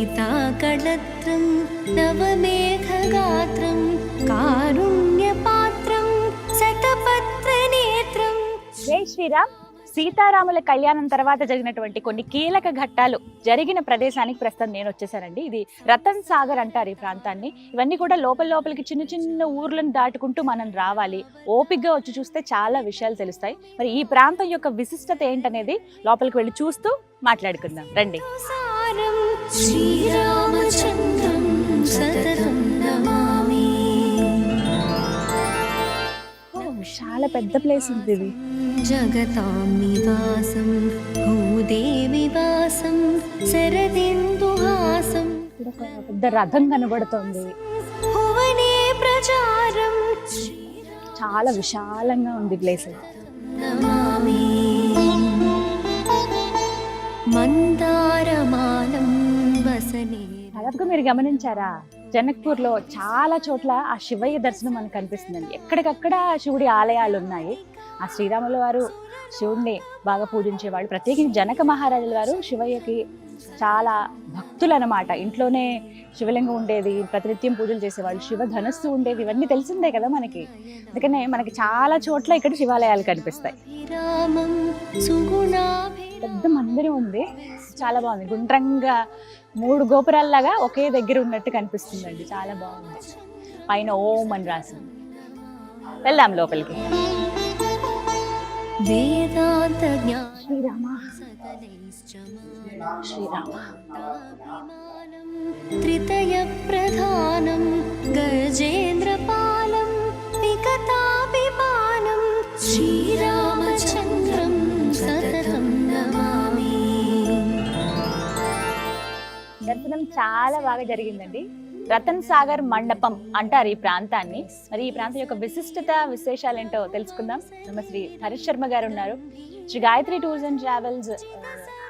सीताकडत्रं नवमेघगात्रं कारुण्यपात्रं शतपत्रनेत्रं. జై శ్రీరామ్. సీతారాముల కళ్యాణం తర్వాత జరిగినటువంటి కొన్ని కీలక ఘట్టాలు జరిగిన ప్రదేశానికి ప్రస్తుతం నేను వచ్చేసానండి. ఇది రతన్ సాగర్ అంటారు ఈ ప్రాంతాన్ని. ఇవన్నీ కూడా లోపలికి చిన్న చిన్న ఊర్లను దాటుకుంటూ మనం రావాలి. ఓపికగా వచ్చి చూస్తే చాలా విషయాలు తెలుస్తాయి. మరి ఈ ప్రాంతం యొక్క విశిష్టత ఏంటనేది లోపలికి వెళ్ళి చూస్తూ మాట్లాడుకుందాం రండి. శ్రీరామచంద్రం సతతం నమామి. చాలా పెద్ద ప్లేస్ ఉంది ఇది. జగతాం నివాసం భూదేవి వాసం శరదిందుహాసం. ఒక పెద్ద రథం కనబడుతోంది. భువనే ప్రచారం చాలా విశాలంగా ఉంది ప్లేస్. నమామి. మందారమాలం వసనే. దాదాపుగా మీరు గమనించారా, జనక్పూర్లో చాలా చోట్ల ఆ శివయ్య దర్శనం మనకు కనిపిస్తుందండి. ఎక్కడికక్కడ శివుడి ఆలయాలు ఉన్నాయి. ఆ శ్రీరాముల వారు శివుడిని బాగా పూజించేవాళ్ళు. ప్రత్యేకించి జనక మహారాజుల వారు శివయ్యకి చాలా భక్తులు అన్నమాట. ఇంట్లోనే శివలింగం ఉండేది, ప్రతినిత్యం పూజలు చేసేవాళ్ళు, శివ ధనస్సు ఉండేది. ఇవన్నీ తెలిసిందే కదా మనకి. అందుకనే మనకి చాలా చోట్ల ఇక్కడ శివాలయాలు కనిపిస్తాయి. పెద్ద మందిరం ఉంది, చాలా బాగుంది. గుండ్రంగా 3 గోపురాల్లాగా ఒకే దగ్గర ఉన్నట్టు కనిపిస్తుందండి. చాలా బాగుంది. పైన ఓం అని రాసింది. వెళ్దాం లోపలికి. వేదాంత శ్రీరామ శ్రీరామ. త్రితయ ప్రధానం గజేంద్రపాలం వికతాభిమానం శ్రీరామచంద్రం సతతం నమామి. దర్శనం చాలా బాగా జరిగిందండి. రతన్ సాగర్ మండపం అంటారు ఈ ప్రాంతాన్ని. మరి ఈ ప్రాంతం యొక్క విశిష్టత విశేషాలు ఏంటో తెలుసుకుందాం. శ్రీ హరీష్ శర్మ గారు ఉన్నారు, Shri Gayatri tours and travels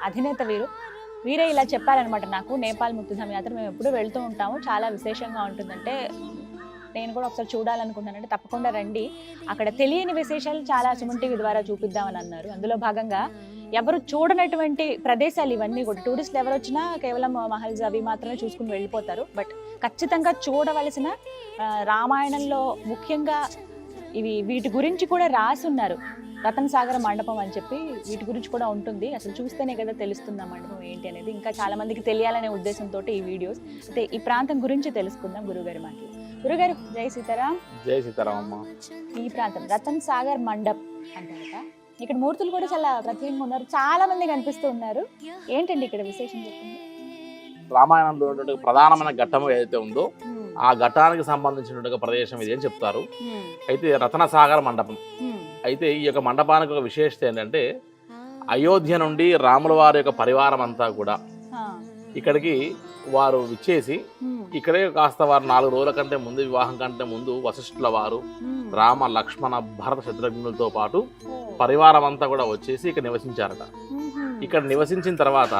అధినేత. వీరే ఇలా చెప్పారనమాట నాకు. నేపాల్ ముక్తిధామ్ యాత్ర మేము ఎప్పుడూ వెళ్తూ ఉంటాము, చాలా విశేషంగా ఉంటుందంటే నేను కూడా ఒకసారి చూడాలనుకుంటానంటే తప్పకుండా రండి. అక్కడ తెలియని విశేషాలు చాలా సుమన్ టీవీ ద్వారా చూపిద్దామని అన్నారు. అందులో భాగంగా ఎవరు చూడనటువంటి ప్రదేశాలు ఇవన్నీ కూడా. టూరిస్టులు ఎవరు వచ్చినా కేవలం మహల్స్ అవి మాత్రమే చూసుకుని వెళ్ళిపోతారు. బట్ ఖచ్చితంగా చూడవలసిన రామాయణంలో ముఖ్యంగా వీటి గురించి కూడా రాసి ఉన్నారు. రతన్ సాగర్ మండపం అని చెప్పి వీటి గురించి కూడా ఉంటుంది. అసలు చూస్తేనే కదా తెలుస్తుంది ఆ మండపం ఏంటి అనేది. ఇంకా చాలా మందికి తెలియాలనే ఉద్దేశంతో ఈ వీడియోస్. అయితే ఈ ప్రాంతం గురించి తెలుసుకుందాం గురుగారి మాటలు. గురుగారు జై సీతారాం. జై సీతారాం అమ్మ. ఈ ప్రాంతం రతన్ సాగర్ మండప్ అంటారట. ఇక్కడ మూర్తులు కూడా చాలా ప్రత్యేకంగా ఉన్నారు, చాలా మంది కనిపిస్తూ ఉన్నారు. ఏంటండి ఇక్కడ విశేషం చెప్పండి. రామాయణంలో ప్రధానమైన ఘట్టం ఏదైతే ఉందో ఆ ఘట్టానికి సంబంధించిన ప్రదేశం ఇది అని చెప్తారు. అయితే రతన సాగర్ మండపం. అయితే ఈ యొక్క మండపానికి ఒక విశేషత ఏంటంటే అయోధ్య నుండి రాముల వారి యొక్క పరివారం అంతా కూడా ఇక్కడికి వారు విచ్చేసి ఇక్కడే కాస్త వారు 4 రోజుల కంటే ముందు, వివాహం కంటే ముందు వశిష్ఠుల వారు రామ లక్ష్మణ భరత శత్రుఘ్నులతో పాటు పరివారం అంతా కూడా వచ్చేసి ఇక్కడ నివసించారట. ఇక్కడ నివసించిన తర్వాత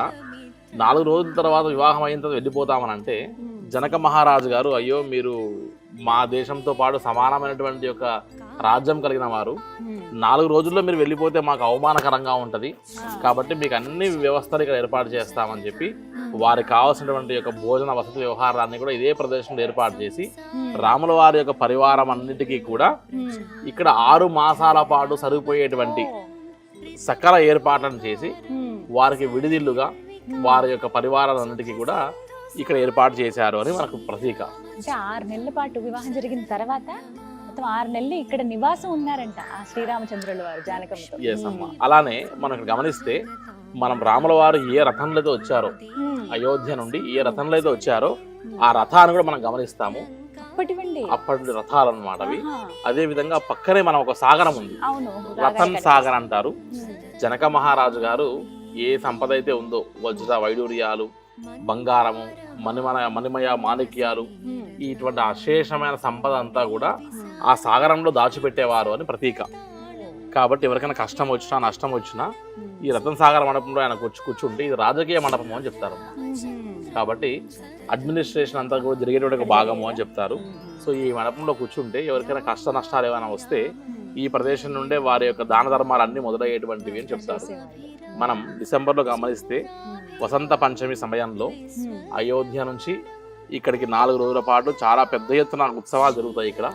4 రోజుల తర్వాత వివాహం అయిన తర్వాత వెళ్ళిపోతామని అంటే జనక మహారాజు గారు, అయ్యో మీరు మా దేశంతో పాటు సమానమైనటువంటి యొక్క రాజ్యం కలిగిన వారు, 4 రోజుల్లో మీరు వెళ్ళిపోతే మాకు అవమానకరంగా ఉంటుంది, కాబట్టి మీకు అన్ని వ్యవస్థలు ఇక్కడ ఏర్పాటు చేస్తామని చెప్పి వారికి కావాల్సినటువంటి యొక్క భోజన వసతి వ్యవహారాన్ని కూడా ఇదే ప్రదేశంలో ఏర్పాటు చేసి రాముల వారి యొక్క పరివారం అన్నిటికీ కూడా ఇక్కడ 6 మాసాల పాటు సరిపోయేటువంటి సకల ఏర్పాట్లను చేసి వారికి విడిదిల్లుగా వారి యొక్క పరివారాలన్నిటికీ కూడా ఇక్కడ ఏర్పాటు చేశారు అని మనకు ప్రతీక. అంటే 6 నెలల పాటు వివాహం జరిగిన తర్వాత మొత్తం 6 నెలలు ఇక్కడ నివాసం ఉన్నారంట ఆ శ్రీరామచంద్రుల వారు జానకమ్మతో. ఎస్ అమ్మ. అలానే మనం ఇక్కడ గమనిస్తే మనం రాముల వారు ఏ రథంలో అయితే వచ్చారో, అయోధ్య నుండి ఏ రథంలో అయితే వచ్చారో ఆ రథాన్ని కూడా మనం గమనిస్తాము. అప్పటి రథాలు అన్నమాట అవి. అదే విధంగా పక్కనే మనం ఒక సాగరం ఉంది, రతన్ సాగర్ అంటారు. జనక మహారాజు గారు ఏ సంపద అయితే ఉందో, వజ్ర వైడూర్యాలు, బంగారము, మణిమయ మాణిక్యాలు, ఇటువంటి అశేషమైన సంపద అంతా కూడా ఆ సాగరంలో దాచిపెట్టేవారు అని ప్రతీక. కాబట్టి ఎవరికైనా కష్టం వచ్చినా నష్టం వచ్చినా ఈ రతన్ సాగర్ మండపంలో ఆయన కూర్చుంటే ఇది రాజకీయ మండపము అని చెప్తారు. కాబట్టి అడ్మినిస్ట్రేషన్ అంతా కూడా జరిగేటువంటి భాగము అని చెప్తారు. సో ఈ మండపంలో కూర్చుంటే ఎవరికైనా కష్ట నష్టాలు ఏమైనా వస్తే ఈ ప్రదేశం నుండే వారి యొక్క దాన ధర్మాలు అన్ని మొదలయ్యేటువంటివి అని చెప్తారు. మనం డిసెంబర్లో గమనిస్తే వసంత పంచమి సమయంలో అయోధ్య నుంచి ఇక్కడికి 4 రోజుల పాటు చాలా పెద్ద ఎత్తున ఉత్సవాలు జరుగుతాయి. ఇక్కడ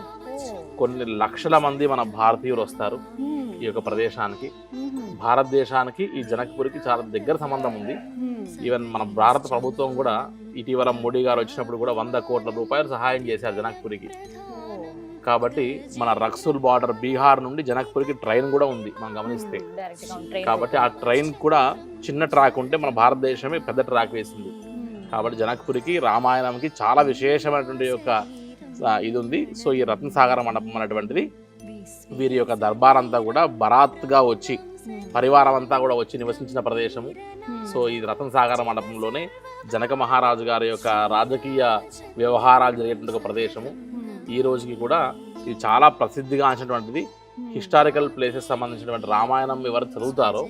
కొన్ని లక్షల మంది మన భారతీయులు వస్తారు ఈ యొక్క ప్రదేశానికి. భారతదేశానికి ఈ జనక్పూర్కి చాలా దగ్గర సంబంధం ఉంది. ఈవెన్ మన భారత ప్రభుత్వం కూడా ఇటీవల మోడీ గారు వచ్చినప్పుడు కూడా 100 కోట్ల రూపాయలు సహాయం చేశారు జనక్పూర్కి. కాబట్టి మన రక్సుల్ బార్డర్ బీహార్ నుండి జనక్పూర్కి ట్రైన్ కూడా ఉంది మనం గమనిస్తే. కాబట్టి ఆ ట్రైన్ కూడా చిన్న ట్రాక్ ఉంటే మన భారతదేశమే పెద్ద ట్రాక్ వేసింది. కాబట్టి జనక్పూర్కి రామాయణంకి చాలా విశేషమైనటువంటి యొక్క ఇది ఉంది. సో ఈ రత్నసాగర మండపం అనేటువంటిది వీరి యొక్క దర్బార్ అంతా కూడా బరాత్గా వచ్చి పరివారం అంతా కూడా వచ్చి నివసించిన ప్రదేశము. సో ఈ రత్నసాగర మండపంలోనే జనక మహారాజు గారి యొక్క రాజకీయ వ్యవహారాలు జరిగేటువంటి ప్రదేశము. ఈ రోజుకి కూడా ఇది చాలా ప్రసిద్ధిగాంచినటువంటిది. హిస్టారికల్ ప్లేసెస్ సంబంధించినటువంటి రామాయణం ఎవరు చదువుతారో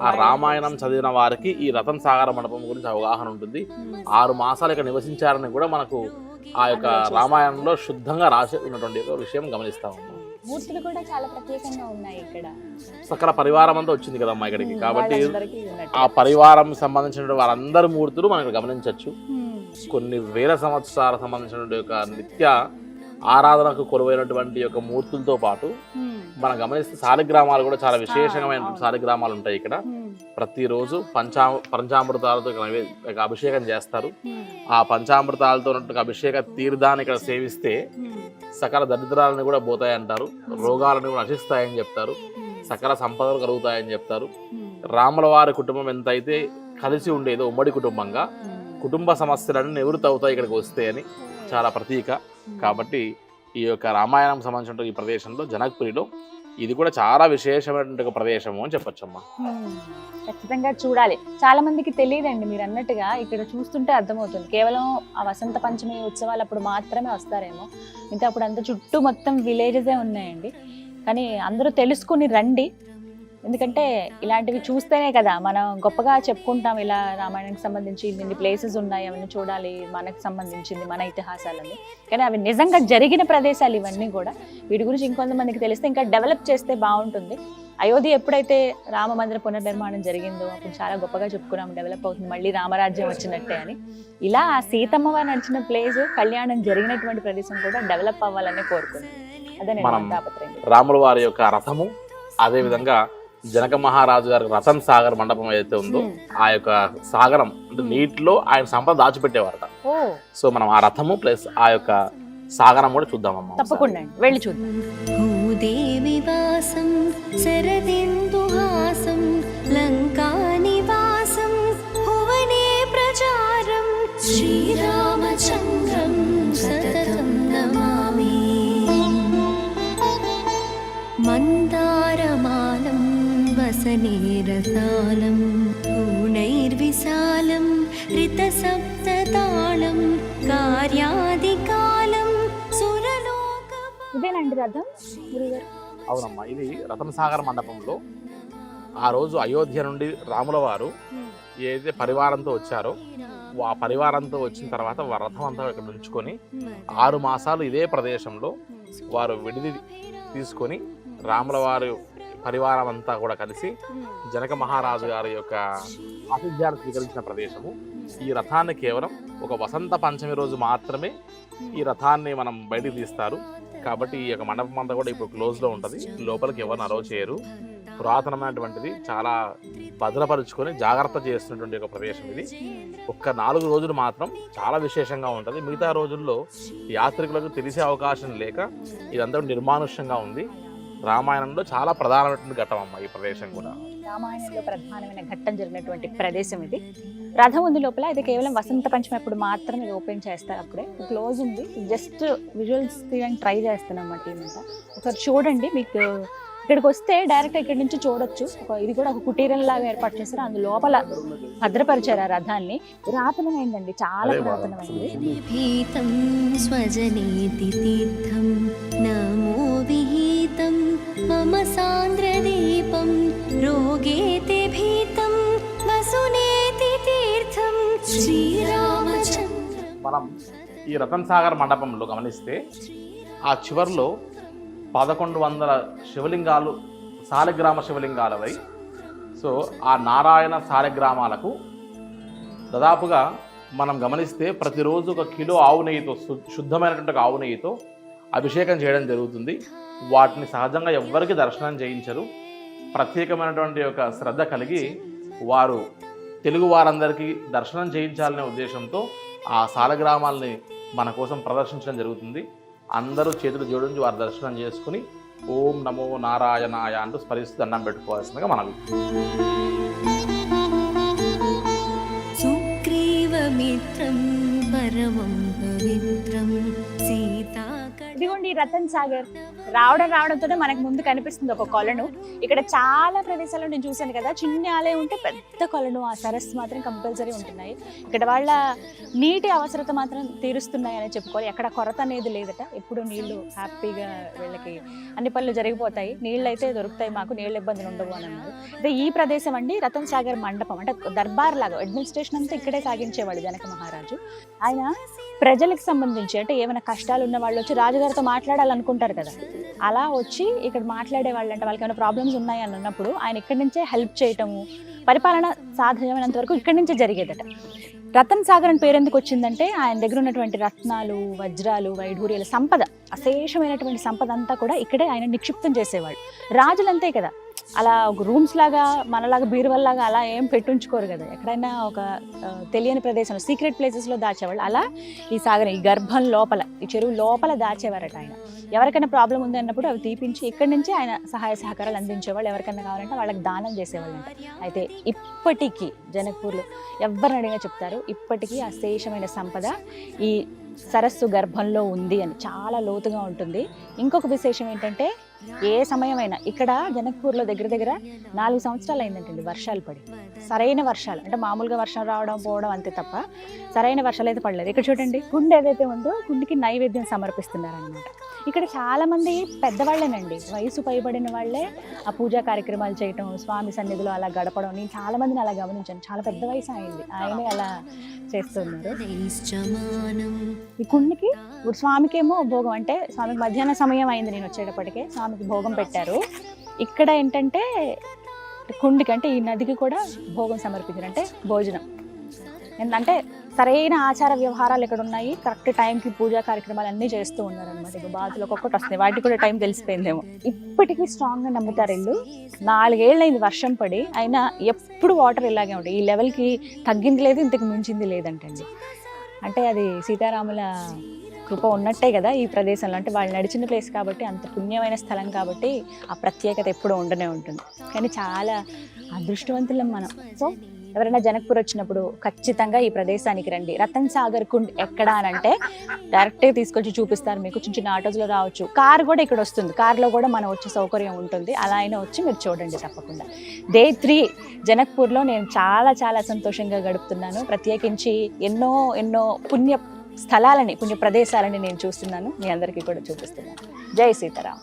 ఆ రామాయణం చదివిన వారికి ఈ రతన్ సాగర మండపం గురించి అవగాహన ఉంటుంది. 6 మాసాలు ఇక్కడ నివసించారని కూడా మనకు ఆ యొక్క రామాయణంలో శుద్ధంగా రాసి ఉన్నటువంటి విషయం గమనిస్తా ఉన్నాం. మూర్తులు కూడా చాలా ప్రత్యేకంగా ఉన్నాయి ఇక్కడ. సకల పరివారం అంతా వచ్చింది కదమ్మా ఇక్కడికి. కాబట్టి ఆ పరివారం సంబంధించిన వారందరి మూర్తులు మనం ఇక్కడ గమనించవచ్చు. కొన్ని వేల సంవత్సరాల సంబంధించినటువంటి యొక్క నిత్య ఆరాధనకు కొలువైనటువంటి యొక్క మూర్తులతో పాటు మనం గమనిస్తే శాలిగ్రామాలు కూడా చాలా విశేషమైన శాలిగ్రామాలు ఉంటాయి ఇక్కడ. ప్రతిరోజు పంచామృతాలతో అభిషేకం చేస్తారు. ఆ పంచామృతాలతో ఉన్నటువంటి అభిషేక తీర్థాన్ని ఇక్కడ సేవిస్తే సకల దరిద్రాలను కూడా పోతాయి అంటారు, రోగాలను కూడా నశిస్తాయని చెప్తారు, సకల సంపదలు కలుగుతాయని చెప్తారు. రాముల వారి కుటుంబం ఎంతైతే కలిసి ఉండేదో ఉమ్మడి కుటుంబంగా కుటుంబ సమస్యలను నివృత్తి అవుతాయి ఇక్కడికి వస్తే అని చాలా ప్రతీక. కాబట్టి ఈ యొక్క రామాయణం సంబంధించిన ఈ ప్రదేశంలో జనక్పురిలో ఇది కూడా చాలా విశేషమైనటువంటి ఒక ప్రదేశము అని చెప్పొచ్చమ్మా. ఖచ్చితంగా చూడాలి. చాలా మందికి తెలియదండి, మీరు అన్నట్టుగా ఇక్కడ చూస్తుంటే అర్థమవుతుంది. కేవలం ఆ వసంత పంచమి ఉత్సవాలు అప్పుడు మాత్రమే వస్తారేమో, ఇంకా అప్పుడు అంతా చుట్టూ మొత్తం విలేజెసే ఉన్నాయండి. కానీ అందరూ తెలుసుకుని రండి, ఎందుకంటే ఇలాంటివి చూస్తేనే కదా మనం గొప్పగా చెప్పుకుంటాం. ఇలా రామాయణానికి సంబంధించి ఇన్ని ప్లేసెస్ ఉన్నాయి, అవన్నీ చూడాలి, మనకు సంబంధించింది మన ఇతిహాసాలని. కానీ అవి నిజంగా జరిగిన ప్రదేశాలు ఇవన్నీ కూడా. వీటి గురించి ఇంకొంతమందికి తెలిస్తే ఇంకా డెవలప్ చేస్తే బాగుంటుంది. అయోధ్య ఎప్పుడైతే రామ మందిర పునర్నిర్మాణం జరిగిందో అప్పుడు చాలా గొప్పగా చెప్పుకున్నాం, డెవలప్ అవుతుంది, మళ్ళీ రామరాజ్యం వచ్చినట్టే అని. ఇలా ఆ సీతమ్మ వారు నడిచిన ప్లేస్, కళ్యాణం జరిగినటువంటి ప్రదేశం కూడా డెవలప్ అవ్వాలని కోరుకున్నాం. అదే నేను తాపత్రయం. రాముల వారి యొక్క రథము, అదే విధంగా జనక మహారాజు గారి రతన్ సాగర్ మండపం ఏదైతే ఉందో ఆ యొక్క సాగరం అంటే నీటిలో ఆయన సంపద దాచిపెట్టేవారట. సో మనం ఆ రథము ప్లస్ ఆ యొక్క సాగరం కూడా చూద్దామమ్మా. తప్పకుండా వెళ్ళి చూద్దాం. భూదేవి వాసం శరదిందుహాసం లంకానివాసం భువనే ప్రచారం శ్రీరామచంద్రం సతతం నమామి. మందారమాలం వసనేరసాలం పూర్ణైర్విశాలం రితసప్తతాళం కార్యాదికాలం సురలోక. ఇదేనండి రథం? అవునమ్మా, ఇది రతన్ సాగర్ మండపంలో ఆ రోజు అయోధ్య నుండి రాముల వారు ఏదైతే పరివారంతో వచ్చారో ఆ పరివారంతో వచ్చిన తర్వాత వారి రథం అంతా ఇక్కడ ఉంచుకొని 6 మాసాలు ఇదే ప్రదేశంలో వారు విడిది తీసుకొని రాముల వారి పరివారం అంతా కూడా కలిసి జనక మహారాజు గారి యొక్క ఆతిథ్యాన్ని స్వీకరించిన ప్రదేశము. ఈ రథాన్ని కేవలం ఒక వసంత పంచమి రోజు మాత్రమే ఈ రథాన్ని మనం బయటికి తీస్తారు. కాబట్టి ఈ యొక్క మండపం అంతా కూడా ఇప్పుడు క్లోజ్లో ఉంటుంది, లోపలికి ఎవరిని అలౌ చేయరు. పురాతనమైనటువంటిది, చాలా భద్రపరుచుకొని జాగ్రత్త చేస్తున్నటువంటి ఒక ప్రదేశం ఇది. ఒక్క 4 రోజులు మాత్రం చాలా విశేషంగా ఉంటుంది. మిగతా రోజుల్లో యాత్రికులకు తెలిసే అవకాశం లేక ఇదంతా నిర్మానుష్యంగా ఉంది. రామాయణంలో చాలా ప్రధానమైనటువంటి ఘట్టం అమ్మ ఈ ప్రదేశం కూడా. రామాయణంలో ప్రధానమైన ఘట్టం జరిగినటువంటి ప్రదేశం ఇది. రథం ఉంది లోపల. ఇది కేవలం వసంత పంచమి అప్పుడు మాత్రమే ఓపెన్ చేస్తారు, అప్పుడే క్లోజ్ ఉంది. జస్ట్ విజువల్స్ తీయడానికి ట్రై చేస్తున్నాం మా టీం అంతా. ఒకసారి చూడండి, మీకు ఇక్కడికి వస్తే డైరెక్ట్ ఇక్కడ నుంచి చూడొచ్చు. ఇది కూడా ఒక కుటీరం లాగా ఏర్పాటు చేస్తారు, అందు లోపల భద్రపరిచారు ఆ రథాన్ని. పురాతనమైందండి, చాలా పురాతనమైంది. భీతం స్వజనేతి తీర్థం నమో విహితం మమ సాంద్రదీపం రోగేతి భీతం వసునేతి తీర్థం శ్రీరామచంద్రం. మనం ఈ రతన్ సాగర్ మండపంలో గమనిస్తే ఆ చివర్లో 1100 శివలింగాలు శాలిగ్రామ శివలింగాలవై, సో ఆ నారాయణ శాలిగ్రామాలకు దాదాపుగా మనం గమనిస్తే ప్రతిరోజు 1 కిలో ఆవు నెయ్యితో, శుద్ధమైనటువంటి ఆవు నెయ్యితో అభిషేకం చేయడం జరుగుతుంది. వాటిని సహజంగా ఎవ్వరికి దర్శనం చేయించరు. ప్రత్యేకమైనటువంటి ఒక శ్రద్ధ కలిగి వారు తెలుగు వారందరికీ దర్శనం చేయించాలనే ఉద్దేశంతో ఆ శాలగ్రామాలని మన కోసం ప్రదర్శించడం జరుగుతుంది. అందరూ చేతులు జోడించి వారి దర్శనం చేసుకుని ఓం నమో నారాయణాయ అంటూ స్మరిస్తూ దండం పెట్టుకోవాల్సిందిగా మనవి. సుగ్రీవమిత్రం పరమం పవిత్రం సీతా. ఇదిగోండి రతన్ సాగర్. రావడంతోనే మనకు ముందు కనిపిస్తుంది ఒక కొలను. ఇక్కడ చాలా ప్రదేశాల్లో నేను చూశాను కదా, చిన్న ఆలయం ఉంటే పెద్ద కొలను, ఆ సరస్సు మాత్రం కంపల్సరీ ఉంటున్నాయి. ఇక్కడ వాళ్ళ నీటి అవసరత మాత్రం తీరుస్తున్నాయి అని చెప్పుకోవాలి. ఎక్కడ కొరత అనేది లేదట. ఎప్పుడు నీళ్లు హ్యాపీగా వీళ్ళకి అన్ని పనులు జరిగిపోతాయి, నీళ్ళు అయితే దొరుకుతాయి, మాకు నీళ్ళ ఇబ్బందులు ఉండవు అని అన్నారు. అయితే ఈ ప్రదేశం అండి రతన్ సాగర్ మండపం. అంటే దర్బార్ లాగా అడ్మినిస్ట్రేషన్ అంతా ఇక్కడే సాగించేవాడు జనక మహారాజు. ఆయన ప్రజలకు సంబంధించి అంటే ఏమైనా కష్టాలు ఉన్న వాళ్ళు వచ్చి రాజుగారితో మాట్లాడాలనుకుంటారు కదా, అలా వచ్చి ఇక్కడ మాట్లాడే వాళ్ళు అంటే వాళ్ళకి ఏమైనా ప్రాబ్లమ్స్ ఉన్నాయి అని అన్నప్పుడు ఆయన ఇక్కడి నుంచే హెల్ప్ చేయటము, పరిపాలన సాధ్యమైనంత వరకు ఇక్కడి నుంచే జరిగేదట. రతన్ సాగర్ అని పేరు ఎందుకు వచ్చిందంటే ఆయన దగ్గర ఉన్నటువంటి రత్నాలు, వజ్రాలు, వైఢూర్యాల సంపద, అశేషమైనటువంటి సంపద అంతా కూడా ఇక్కడే ఆయన నిక్షిప్తం చేసేవాడు. రాజులంతే కదా, అలా ఒక రూమ్స్ లాగా మనలాగా బీరువల్లాగా అలా ఏం పెట్టుంచుకోరు కదా, ఎక్కడైనా ఒక తెలియని ప్రదేశంలో సీక్రెట్ ప్లేసెస్లో దాచేవాళ్ళు. అలా ఈ సాగర్, ఈ గర్భం లోపల, ఈ చెరువు లోపల దాచేవారట ఆయన. ఎవరికైనా ప్రాబ్లం ఉంది అన్నప్పుడు అవి తీపించి ఇక్కడి నుంచి ఆయన సహాయ సహకారాలు అందించేవాళ్ళు. ఎవరికైనా కావాలంటే వాళ్ళకి దానం చేసేవాళ్ళంట. అయితే ఇప్పటికీ జనక్పూర్లో ఎవరిని అడిగినా చెప్తారు, ఇప్పటికీ అశేషమైన సంపద ఈ సరస్సు గర్భంలో ఉంది అని. చాలా లోతుగా ఉంటుంది. ఇంకొక విశేషం ఏంటంటే ఏ సమయమైనా ఇక్కడ జనక్పూర్లో దగ్గర 4 సంవత్సరాలు అయిందంటండి వర్షాలు పడి. సరైన వర్షాలు అంటే మామూలుగా వర్షం రావడం పోవడం అంతే తప్ప సరైన వర్షాలు అయితే పడలేదు. ఇక్కడ చూడండి, కుండ ఏదైతే ఉందో కుండికి నైవేద్యం సమర్పిస్తున్నారనమాట. ఇక్కడ చాలామంది పెద్దవాళ్ళేనండి, వయసు పైబడిన వాళ్ళే ఆ పూజా కార్యక్రమాలు చేయటం, స్వామి సన్నిధిలో అలా గడపడం. నేను చాలా మందిని అలా గమనించాను. చాలా పెద్ద వయసు అయింది, ఆయనే అలా చేస్తున్నారు. ఈ కుండికి ఇప్పుడు స్వామికేమో భోగం, అంటే స్వామికి మధ్యాహ్న సమయం అయింది నేను వచ్చేటప్పటికే, స్వామికి భోగం పెట్టారు. ఇక్కడ ఏంటంటే కుండికి అంటే ఈ నదికి కూడా భోగం సమర్పించారు, అంటే భోజనం. అంటే సరైన ఆచార వ్యవహారాలు ఇక్కడ ఉన్నాయి. కరెక్ట్ టైంకి పూజా కార్యక్రమాలు అన్నీ చేస్తూ ఉన్నారనమాట. ఇక బాతులు ఒక్కొక్కటి వస్తాయి, వాటికి కూడా టైం తెలిసిపోయిందేమో. ఇప్పటికీ స్ట్రాంగ్గా నమ్ముతారు ఇల్లు. 4 ఏళ్ళు అయింది వర్షం పడి, అయినా ఎప్పుడు వాటర్ ఇలాగే ఉంటాయి. ఈ లెవెల్కి తగ్గింది లేదు, ఇంతకు మించింది లేదంటండి. అంటే అది సీతారాముల కృప ఉన్నట్టే కదా ఈ ప్రదేశంలో. అంటే వాళ్ళు నడిచిన ప్లేస్ కాబట్టి, అంత పుణ్యమైన స్థలం కాబట్టి ఆ ప్రత్యేకత ఎప్పుడూ ఉండనే ఉంటుంది. కానీ చాలా అదృష్టవంతులం మనం. సో ఎవరైనా జనక్పూర్ వచ్చినప్పుడు ఖచ్చితంగా ఈ ప్రదేశానికి రండి. రతన్ సాగర్ కుండ్ ఎక్కడ అని అంటే డైరెక్ట్గా తీసుకొచ్చి చూపిస్తారు మీకు. చిన్న చిన్న ఆటోస్లో రావచ్చు, కార్ కూడా ఇక్కడ వస్తుంది, కార్లో కూడా మనం వచ్చే సౌకర్యం ఉంటుంది. అలా అయినా వచ్చి మీరు చూడండి తప్పకుండా. డే 3 జనక్పూర్లో నేను చాలా చాలా సంతోషంగా గడుపుతున్నాను. ప్రత్యేకించి ఎన్నో పుణ్య స్థలాలని, పుణ్య ప్రదేశాలని నేను చూస్తున్నాను, మీ అందరికీ కూడా చూపిస్తున్నాను. జై సీతారాం.